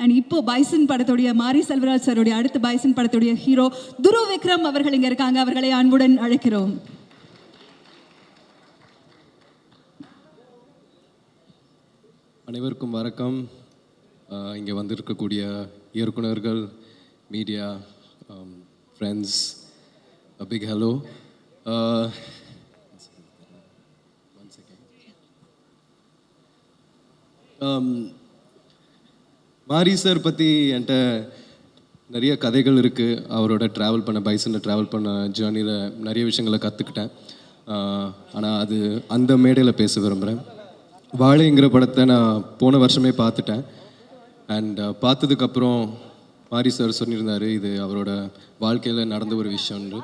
And இப்போ bison படத்துடைய மாரி செல்வராஜ் சாருடைய அடுத்த பைசன் படத்துடைய ஹீரோ துருவ் விக்ரம் அவர்கள் இங்கே இருக்காங்க. அவர்களை அன்புடன் அழைக்கிறோம். அனைவருக்கும் வணக்கம். இங்கே வந்திருக்கக்கூடிய இயக்குனர்கள், மீடியா, ஃப்ரெண்ட்ஸ், பிக் ஹலோ. மாரி சார் பற்றி என்கிட்ட நிறைய கதைகள் இருக்குது. அவரோட ட்ராவல் பண்ண பைசனில் ட்ராவல் பண்ண ஜேர்னியில் நிறைய விஷயங்களை கற்றுக்கிட்டேன். ஆனால் அது அந்த மேடையில் பேச விரும்புகிறேன். வாழைங்கிற படத்தை நான் போன வருஷமே பார்த்துட்டேன். அண்ட் பார்த்ததுக்கப்புறம் மாரி சார் சொல்லியிருந்தார், இது அவரோட வாழ்க்கையில் நடந்த ஒரு விஷயம்னு.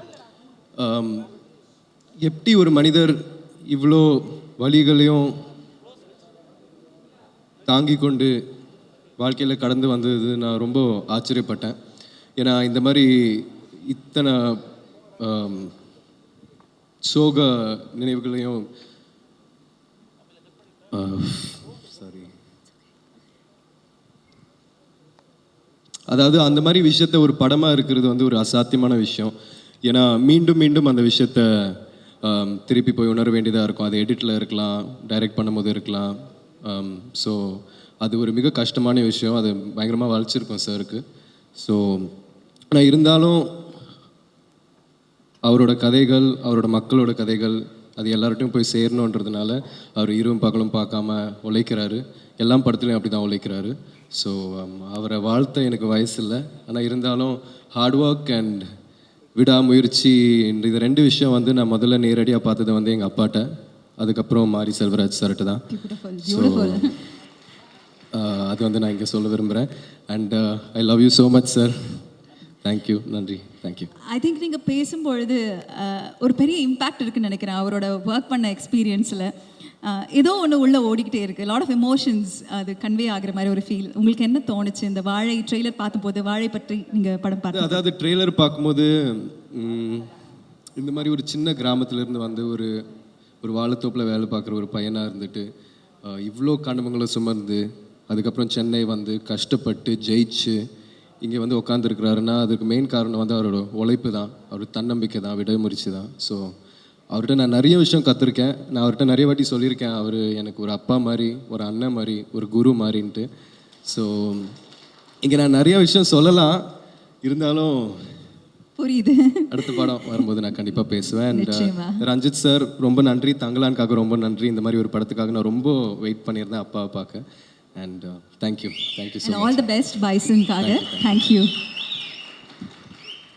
எப்படி ஒரு மனிதர் இவ்வளோ வழிகளையும் தாங்கி கொண்டு வாழ்க்கையில் கடந்து வந்தது நான் ரொம்ப ஆச்சரியப்பட்டேன். ஏன்னா இந்த மாதிரி இத்தனை சோக நினைவுகளையும் அதாவது அந்த மாதிரி விஷயத்த ஒரு படமாக இருக்கிறது வந்து ஒரு அசாத்தியமான விஷயம். ஏன்னா மீண்டும் மீண்டும் அந்த விஷயத்த திருப்பி போய் உணர வேண்டியதாக இருக்கும். அது எடிட்டில் இருக்கலாம், டைரக்ட் பண்ணும்போது இருக்கலாம். ஸோ அது ஒரு மிக கஷ்டமான விஷயம். அது பயங்கரமாக வளைச்சிருக்கும் சாருக்கு. ஸோ ஆனால் இருந்தாலும் அவரோட கதைகள், அவரோட மக்களோட கதைகள் அது எல்லார்ட்டையும் போய் சேரணுன்றதுனால அவர் இரவும் பகலும் பார்க்காம உழைக்கிறாரு. எல்லா படத்துலையும் அப்படி தான் உழைக்கிறாரு. ஸோ அவரை வாழ்த்த எனக்கு வயசு இல்லை. ஆனால் இருந்தாலும் ஹார்ட் ஒர்க் அண்ட் விடாமுயற்சி இது ரெண்டு விஷயம் வந்து நான் முதல்ல நேரடியாக பார்த்தது வந்து எங்கள் அப்பாட்ட, அதுக்கப்புறம் மாரி செல்வராஜ் சார்கிட்ட தான். ஸோ அது வந்து நான் இங்கே சொல்ல விரும்புகிறேன். And I love you so much sir. Thank you, நன்றி, தேங்க்யூ. ஐ திங்க் நீங்கள் பேசும்பொழுது ஒரு பெரிய இம்பேக்ட் இருக்குன்னு நினைக்கிறேன். அவரோட ஒர்க் பண்ண எக்ஸ்பீரியன்ஸில் ஏதோ ஒன்று உள்ளே ஓடிக்கிட்டே இருக்குது. லாட் ஆஃப் எமோஷன்ஸ் அது கன்வே ஆகிற மாதிரி ஒரு ஃபீல். உங்களுக்கு என்ன தோணுச்சு இந்த வாழை ட்ரெய்லர் பார்க்கும்போது? வாழை பற்றி நீங்கள் படம் பார்த்து, அதாவது ட்ரெய்லர் பார்க்கும்போது இந்த மாதிரி ஒரு சின்ன கிராமத்துலேருந்து வந்து ஒரு வாழைத்தோப்பில் வேலை பார்க்குற ஒரு பையனாக இருந்துட்டு இவ்வளோ கனவுங்களை சுமந்து அதுக்கப்புறம் சென்னை வந்து கஷ்டப்பட்டு ஜெயிச்சு இங்கே வந்து உட்காந்துருக்கிறாருன்னா அதுக்கு மெயின் காரணம் வந்து அவரோட உழைப்பு தான், அவரோட தன்னம்பிக்கை தான், விடாமுயற்சி தான். ஸோ அவர்கிட்ட நான் நிறைய விஷயம் கற்றுருக்கேன். நான் அவர்கிட்ட நிறைய வாட்டி சொல்லியிருக்கேன், அவர் எனக்கு ஒரு அப்பா மாதிரி, ஒரு அண்ணன் மாதிரி, ஒரு குரு மாதிரின்ட்டு. ஸோ இங்கே நான் நிறைய விஷயம் சொல்லலாம், இருந்தாலும் புரியுது. அடுத்த படம் வரும்போது நான் கண்டிப்பாக பேசுவேன். அண்ட் ரஞ்சித் சார் ரொம்ப நன்றி, தங்கலானுக்காக ரொம்ப நன்றி. இந்த மாதிரி ஒரு படத்துக்காக நான் ரொம்ப வெயிட் பண்ணியிருந்தேன் அப்பாவை பார்க்க. And thank you so much. All the best பைசனுக்காக. தேங்க்யூ.